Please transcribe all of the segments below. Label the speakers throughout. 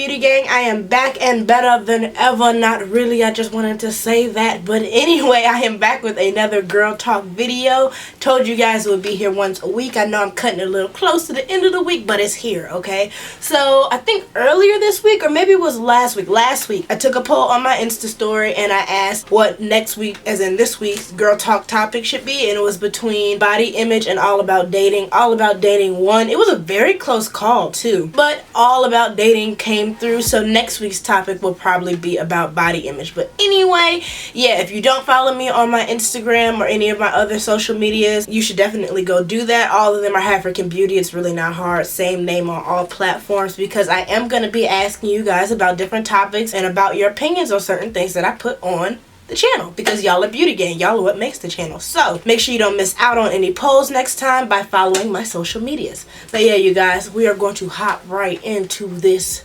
Speaker 1: beauty gang? I am back and better than ever. Not really, I just wanted to say that. But anyway, I am back with another girl talk video. Told you guys it would be here once a week. I know I'm cutting it a little close to the end of the week, but it's here, okay? So I think earlier this week, or maybe it was last week, I took a poll on my Insta story and I asked what next week, as in this week's girl talk topic should be, and it was between body image and all about dating. All about dating won. It was a very close call too, but all about dating came through. So next week's topic will probably be about body image. But anyway, yeah, if you don't follow me on my Instagram or any of my other social medias, you should definitely go do that. All of them are African Beauty. It's really not hard. Same name on all platforms, because I am going to be asking you guys about different topics and about your opinions on certain things that I put on the channel, because y'all are beauty gang. Y'all are what makes the channel. So make sure you don't miss out on any polls next time by following my social medias. But yeah, you guys, we are going to hop right into this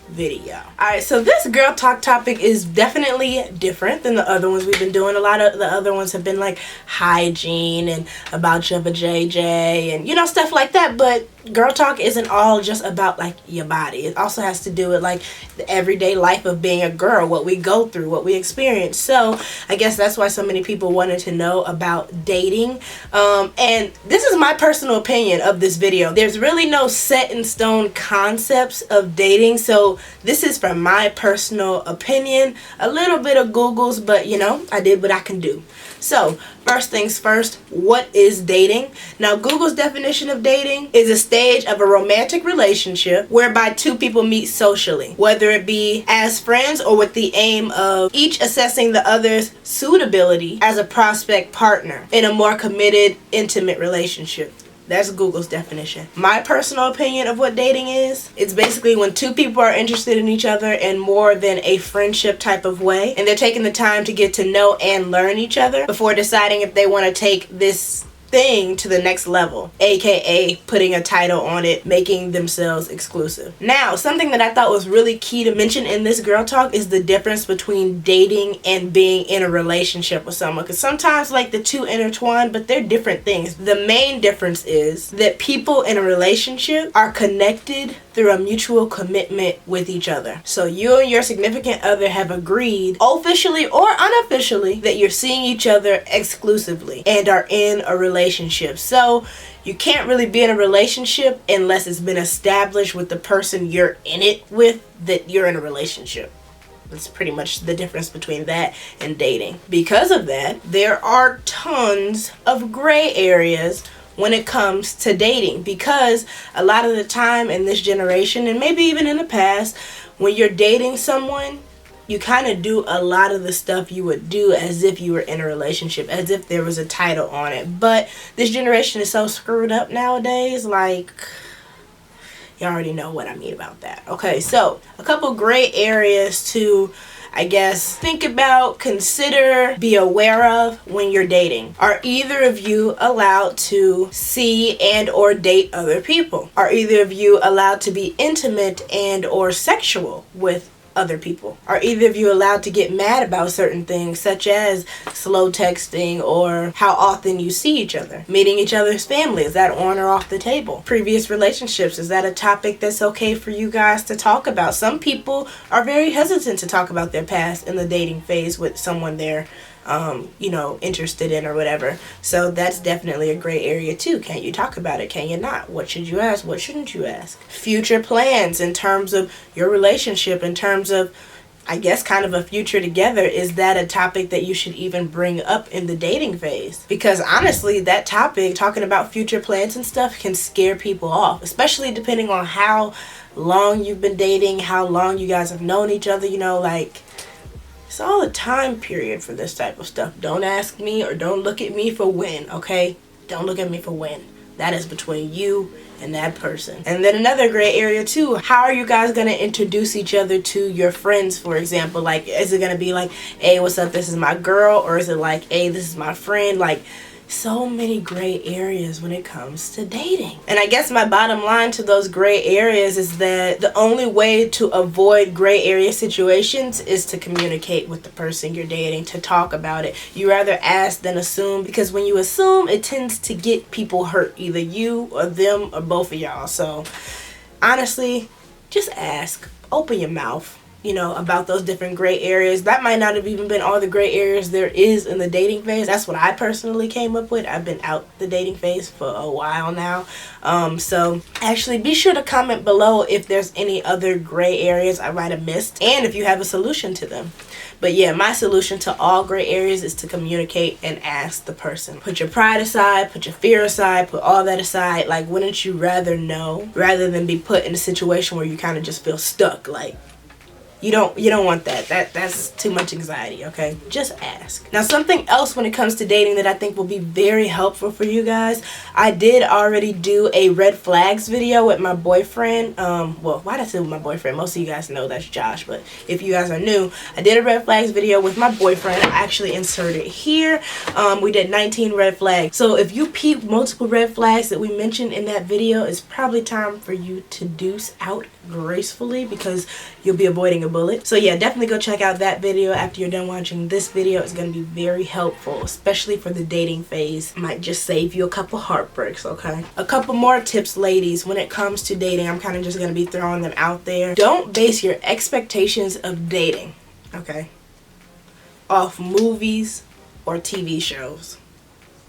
Speaker 1: video. Alright, so this girl talk topic is definitely different than the other ones we've been doing. A lot of the other ones have been like hygiene and about your JJ and, you know, stuff like that. But girl talk isn't all just about like your body. It also has to do with like the everyday life of being a girl, what we go through, what we experience. So I guess that's why so many people wanted to know about dating. And this is my personal opinion of this video. There's really no set in stone concepts of dating. So this is from my personal opinion. A little bit of Google's, but you know, I did what I can do. So first things first, what is dating? Now, Google's definition of dating is a stage of a romantic relationship whereby two people meet socially, whether it be as friends or with the aim of each assessing the other's suitability as a prospect partner in a more committed, intimate relationship. That's Google's definition. My personal opinion of what dating is, it's basically when two people are interested in each other in more than a friendship type of way, and they're taking the time to get to know and learn each other before deciding if they want to take this thing to the next level, aka putting a title on it, making themselves exclusive. Now, something that I thought was really key to mention in this girl talk is the difference between dating and being in a relationship with someone, because sometimes like the two intertwine, but they're different things. The main difference is that people in a relationship are connected through a mutual commitment with each other. So you and your significant other have agreed, officially or unofficially, that you're seeing each other exclusively and are in a relationship. So you can't really be in a relationship unless it's been established with the person you're in it with that you're in a relationship. That's pretty much the difference between that and dating. Because of that, there are tons of gray areas when it comes to dating, because a lot of the time in this generation, and maybe even in the past, when you're dating someone, you kind of do a lot of the stuff you would do as if you were in a relationship, as if there was a title on it. But this generation is so screwed up nowadays, like, you already know what I mean about that. Okay, so a couple gray areas to, I guess, think about, consider, be aware of when you're dating. Are either of you allowed to see and or date other people? Are either of you allowed to be intimate and or sexual with other people? Are either of you allowed to get mad about certain things, such as slow texting or how often you see each other? Meeting each other's family, is that on or off the table? Previous relationships, is that a topic that's okay for you guys to talk about? Some people are very hesitant to talk about their past in the dating phase with someone they're you know, interested in or whatever. So that's definitely a gray area too. Can you talk about it? Can you not? What should you ask? What shouldn't you ask? Future plans in terms of your relationship, in terms of, I guess, kind of a future together. Is that a topic that you should even bring up in the dating phase? Because honestly, that topic, talking about future plans and stuff, can scare people off, especially depending on how long you've been dating, how long you guys have known each other, you know, like, it's all a time period for this type of stuff. Don't ask me or don't look at me for when, okay? Don't look at me for when. That is between you and that person. And then another gray area too, how are you guys going to introduce each other to your friends, for example? Like, is it going to be like, hey, what's up, this is my girl? Or is it like, hey, this is my friend? Like, so many gray areas when it comes to dating. And I guess my bottom line to those gray areas is that the only way to avoid gray area situations is to communicate with the person you're dating, to talk about it. You rather ask than assume, because when you assume, it tends to get people hurt, either you or them or both of y'all. So honestly, just ask. open your mouth, you know, about those different gray areas. That might not have even been all the gray areas there is in the dating phase. That's what I personally came up with. I've been out the dating phase for a while now. So actually be sure to comment below if there's any other gray areas I might have missed and if you have a solution to them. But yeah, my solution to all gray areas is to communicate and ask the person. Put your pride aside, put your fear aside, put all that aside. Like, wouldn't you rather know rather than be put in a situation where you kind of just feel stuck? Like, you don't want that. That's too much anxiety, okay? Just ask. Now, something else when it comes to dating that I think will be very helpful for you guys. I did already do a red flags video with my boyfriend. Well, why did I say with my boyfriend? Most of you guys know that's Josh, but if you guys are new, I did a red flags video with my boyfriend. I actually inserted here. We did 19 red flags. So if you peep multiple red flags that we mentioned in that video, it's probably time for you to deuce out gracefully because you'll be avoiding a bullet. So yeah, definitely go check out that video after you're done watching this video. It's going to be very helpful, especially for the dating phase. Might just save you a couple heartbreaks, okay? A couple more tips, ladies, when it comes to dating. I'm kind of just going to be throwing them out there. Don't base your expectations of dating, okay, off movies or TV shows.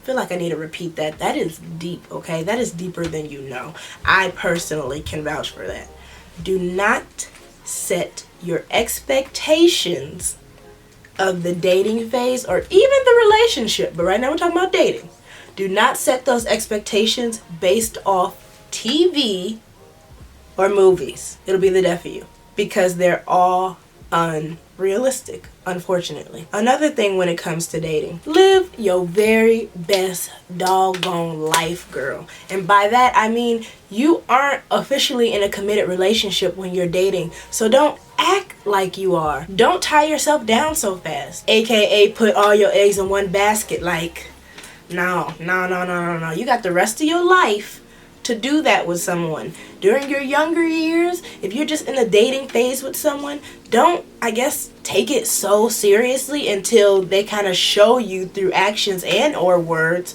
Speaker 1: I feel like I need to repeat that. That is deep, okay? That is deeper than you know. I personally can vouch for that. Do not set your expectations of the dating phase or even the relationship, but right now we're talking about dating. Do not set those expectations based off TV or movies. It'll be the death of you because they're all unrealistic, unfortunately. Another thing when it comes to dating, live your very best doggone life, girl. And by that I mean you aren't officially in a committed relationship when you're dating, so don't act like you are. Don't tie yourself down so fast, aka put all your eggs in one basket. Like, no. You got the rest of your life to do that with someone. During your younger years, if you're just in a dating phase with someone, don't, I guess, take it so seriously until they kind of show you through actions and or words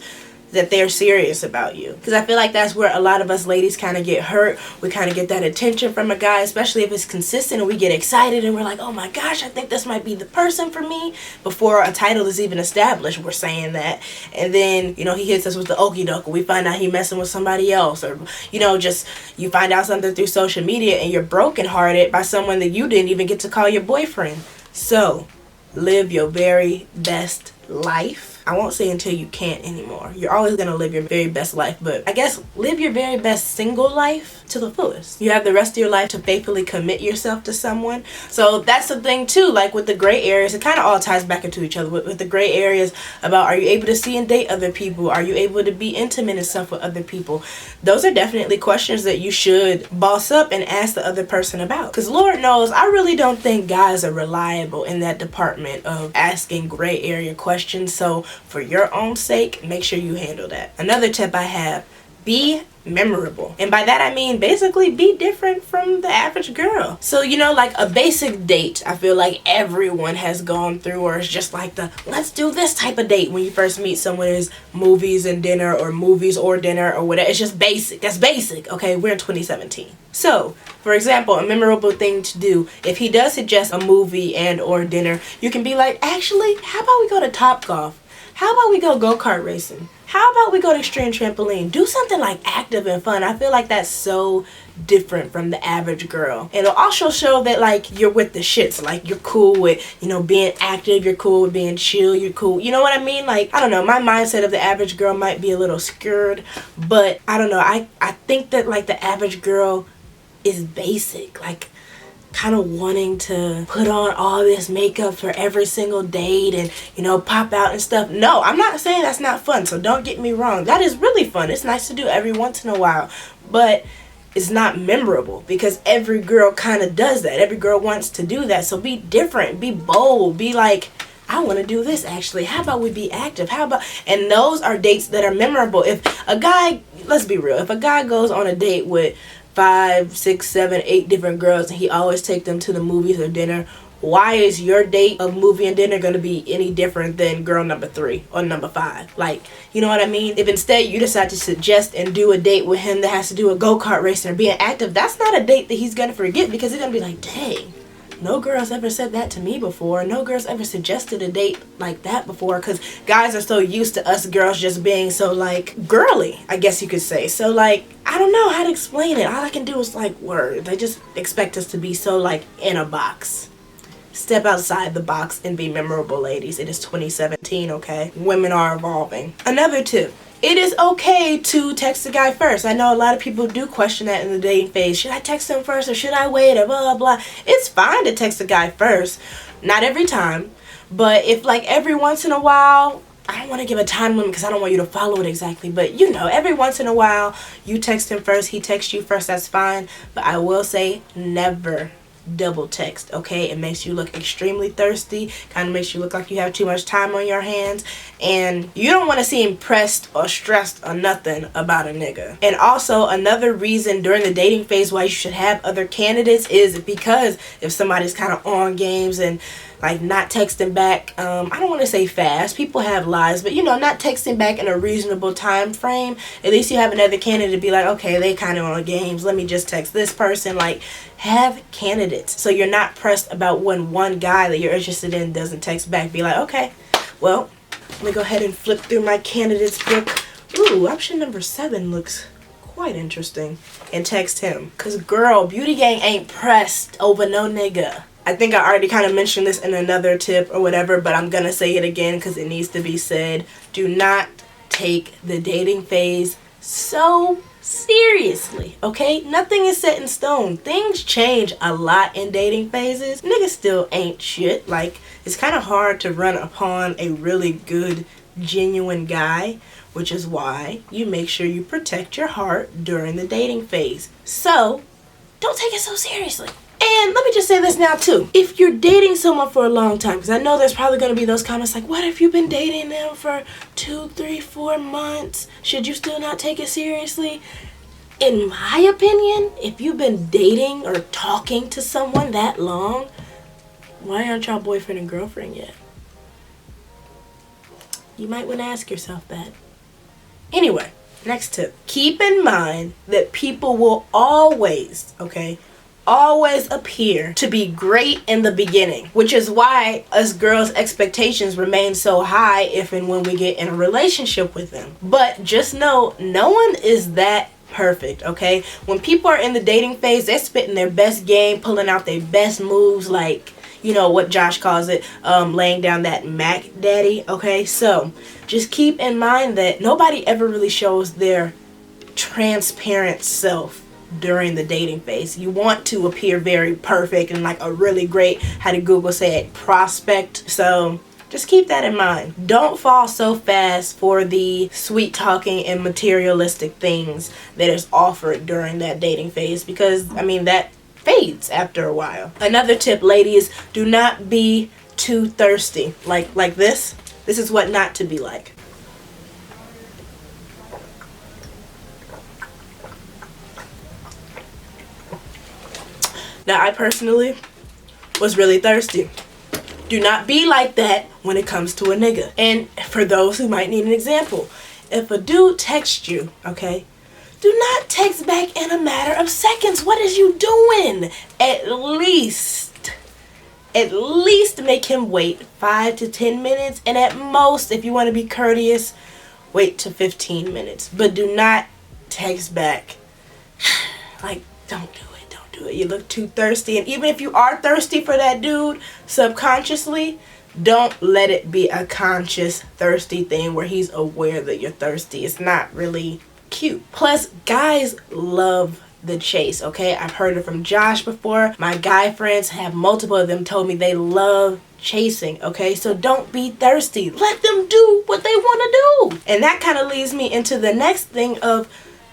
Speaker 1: that they're serious about you. Because I feel like that's where a lot of us ladies kind of get hurt. We kind of get that attention from a guy, especially if it's consistent, and we get excited and we're like, oh my gosh, I think this might be the person for me. Before a title is even established, we're saying that. And then, you know, he hits us with the okie doke. We find out he messing with somebody else. Or, you know, just you find out something through social media and you're brokenhearted by someone that you didn't even get to call your boyfriend. So, live your very best life. I won't say until you can't anymore. You're always going to live your very best life, but I guess live your very best single life to the fullest. You have the rest of your life to faithfully commit yourself to someone. So that's the thing too, like with the gray areas, it kind of all ties back into each other. With the gray areas about, are you able to see and date other people? Are you able to be intimate and stuff with other people? Those are definitely questions that you should boss up and ask the other person about. Because Lord knows, I really don't think guys are reliable in that department of asking gray area questions. So for your own sake, make sure you handle that. Another tip I have, be memorable. And by that I mean basically be different from the average girl. So, you know, like a basic date, I feel like everyone has gone through, or it's just like the let's do this type of date when you first meet someone, is movies and dinner, or movies or dinner or whatever. It's just basic. That's basic. Okay, we're in 2017. So, for example, a memorable thing to do, if he does suggest a movie and or dinner, you can be like, actually, how about we go to Topgolf? How about we go go-kart racing? How about we go to extreme trampoline? Do something like active and fun. I feel like that's so different from the average girl. And it'll also show that like you're with the shits. Like you're cool with, you know, being active. You're cool with being chill. You're cool. You know what I mean? Like, I don't know. My mindset of the average girl might be a little scared. But I don't know. I think that like the average girl is basic. Like, kind of wanting to put on all this makeup for every single date and, you know, pop out and stuff. No, I'm not saying that's not fun, so don't get me wrong. That is really fun. It's nice to do every once in a while, but it's not memorable because every girl kind of does that. Every girl wants to do that. So be different, be bold, be like, I want to do this actually. How about we be active? How about, and those are dates that are memorable. If a guy, let's be real, if a guy goes on a date with 5, 6, 7, 8 different girls and he always take them to the movies or dinner, why is your date of movie and dinner going to be any different than girl number 3 or number 5? Like, you know what I mean? If instead you decide to suggest and do a date with him that has to do a go-kart racing or being active, that's not a date that he's going to forget, because he's going to be like, dang, no girl's ever said that to me before. No girl's ever suggested a date like that before, because guys are so used to us girls just being so, like, girly, I guess you could say. So, like, I don't know how to explain it. All I can do is, like, words. They just expect us to be so, like, in a box. Step outside the box and be memorable, ladies. It is 2017, okay? Women are evolving. Another tip. It is okay to text the guy first. I know a lot of people do question that in the dating phase. Should I text him first or should I wait or blah, blah. It's fine to text the guy first. Not every time. But if, like, every once in a while, I don't want to give a time limit because I don't want you to follow it exactly. But, you know, every once in a while, you text him first, he texts you first, that's fine. But I will say, never double text, okay? It makes you look extremely thirsty, kind of makes you look like you have too much time on your hands, and you don't want to seem pressed or stressed or nothing about a nigga. And also, another reason during the dating phase why you should have other candidates is because if somebody's kind of on games and like not texting back, I don't want to say fast, people have lives, but you know, not texting back in a reasonable time frame, at least you have another candidate to be like, okay, they kind of on games, let me just text this person. Like, have candidates so you're not pressed about when one guy that you're interested in doesn't text back. Be like, okay, well, let me go ahead and flip through my candidates book. Ooh, option number 7 looks quite interesting, and text him. Cause girl, beauty gang ain't pressed over no nigga. I think I already kind of mentioned this in another tip or whatever, but I'm gonna say it again because it needs to be said. Do not take the dating phase so seriously, okay? Nothing is set in stone. Things change a lot in dating phases. Niggas still ain't shit. Like, it's kind of hard to run upon a really good, genuine guy, which is why you make sure you protect your heart during the dating phase. So, don't take it so seriously. And let me just say this now too. If you're dating someone for a long time, because I know there's probably going to be those comments like, what if you've been dating them for 2, 3, 4 months? Should you still not take it seriously? In my opinion, if you've been dating or talking to someone that long, why aren't y'all boyfriend and girlfriend yet? You might want to ask yourself that. Anyway, next tip. Keep in mind that people will always, okay, always appear to be great in the beginning, which is why us girls' expectations remain so high if and when we get in a relationship with them. But just know, no one is that perfect, okay? When people are in the dating phase, they're spitting their best game, pulling out their best moves, like, you know what Josh calls it, laying down that Mac daddy, okay? So just keep in mind that nobody ever really shows their transparent self during the dating phase. You want to appear very perfect and like a really great, how did Google say it, prospect. So just keep that in mind. Don't fall so fast for the sweet talking and materialistic things that is offered during that dating phase, because I mean that fades after a while. Another tip, ladies, do not be too thirsty. Like this. This is what not to be like. Now, I personally was really thirsty. Do not be like that when it comes to a nigga. And for those who might need an example, if a dude texts you, okay, do not text back in a matter of seconds. What is you doing? At least make him wait 5 to 10 minutes. And at most, if you want to be courteous, wait to 15 minutes. But do not text back. Like, don't do it. You look too thirsty, and even if you are thirsty for that dude subconsciously, don't let it be a conscious thirsty thing where he's aware that you're thirsty. It's not really cute. Plus, guys love the chase, okay? I've heard it from Josh before. My guy friends have multiple of them told me they love chasing, okay? So don't be thirsty. Let them do what they want to do. And that kind of leads me into the next thing of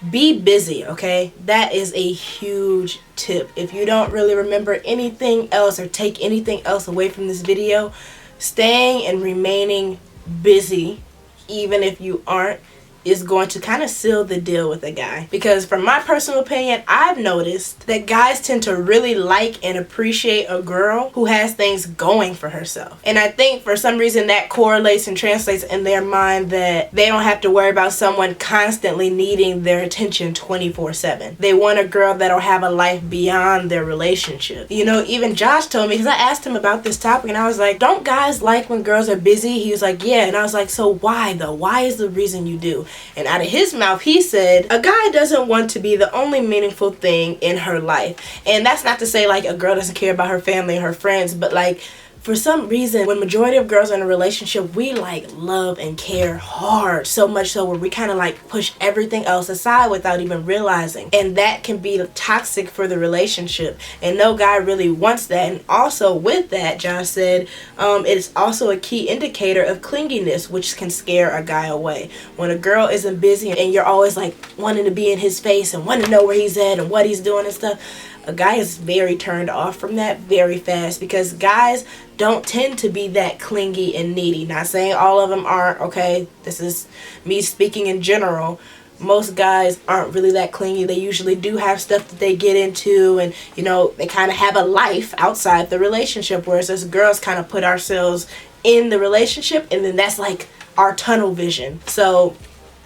Speaker 1: be busy, okay? That is a huge tip. If you don't really remember anything else or take anything else away from this video, staying and remaining busy, even if you aren't, is going to kind of seal the deal with a guy. Because from my personal opinion, I've noticed that guys tend to really like and appreciate a girl who has things going for herself. And I think for some reason that correlates and translates in their mind that they don't have to worry about someone constantly needing their attention 24/7. They want a girl that'll have a life beyond their relationship. You know, even Josh told me, because I asked him about this topic and I was like, don't guys like when girls are busy? He was like, yeah. And I was like, so why though? Why is the reason you do? And out of his mouth, he said, a guy doesn't want to be the only meaningful thing in her life. And that's not to say like a girl doesn't care about her family and her friends, but like for some reason, when majority of girls are in a relationship, we like love and care hard, so much so where we kind of like push everything else aside without even realizing. And that can be toxic for the relationship. And no guy really wants that. And also with that, Josh said, it's also a key indicator of clinginess, which can scare a guy away. When a girl isn't busy and you're always like wanting to be in his face and wanting to know where he's at and what he's doing and stuff, a guy is very turned off from that very fast, because guys don't tend to be that clingy and needy. Not saying all of them aren't, okay? This is me speaking in general. Most guys aren't really that clingy. They usually do have stuff that they get into, and you know, they kind of have a life outside the relationship, whereas us girls kind of put ourselves in the relationship and then that's like our tunnel vision. So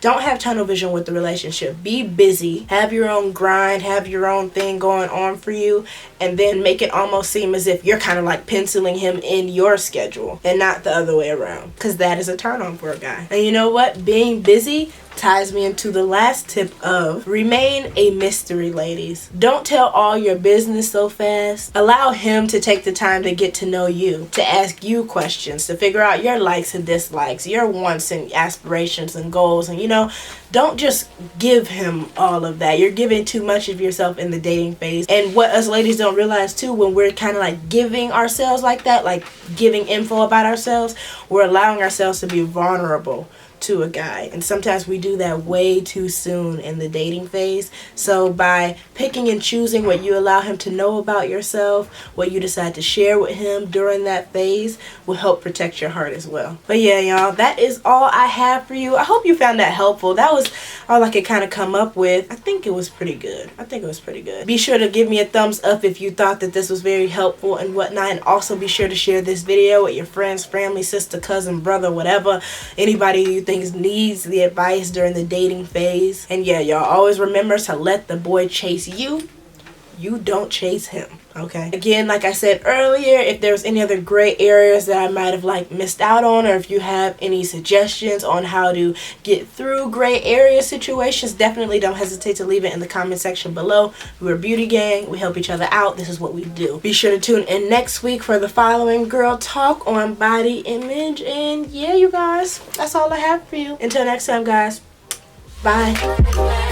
Speaker 1: don't have tunnel vision with the relationship. Be busy. Have your own grind. Have your own thing going on for you. And then make it almost seem as if you're kind of like penciling him in your schedule and not the other way around. Because that is a turn on for a guy. And you know what? Being busy ties me into the last tip of remain a mystery, ladies. Don't tell all your business so fast. Allow him to take the time to get to know you, to ask you questions, to figure out your likes and dislikes, your wants and aspirations and goals. And you know, don't just give him all of that. You're giving too much of yourself in the dating phase. And what us ladies don't realize too, when we're kind of like giving ourselves like that, like giving info about ourselves, we're allowing ourselves to be vulnerable to a guy. And sometimes we do that way too soon in the dating phase. So by picking and choosing what you allow him to know about yourself, what you decide to share with him during that phase, will help protect your heart as well. But yeah, y'all, that is all I have for you. I hope you found that helpful. That was all I could kind of come up with. I think it was pretty good. Be sure to give me a thumbs up if you thought that this was very helpful and whatnot. And also be sure to share this video with your friends, family, sister, cousin, brother, whatever. Anybody you think needs the advice during the dating phase. And yeah, y'all, always remember to let the boy chase you. You don't chase him, okay? Again, like I said earlier, if there's any other gray areas that I might have like missed out on, or if you have any suggestions on how to get through gray area situations, definitely don't hesitate to leave it in the comment section below. We're a beauty gang. We help each other out. This is what we do. Be sure to tune in next week for the following girl talk on body image. And yeah, you guys, that's all I have for you. Until next time, guys. Bye.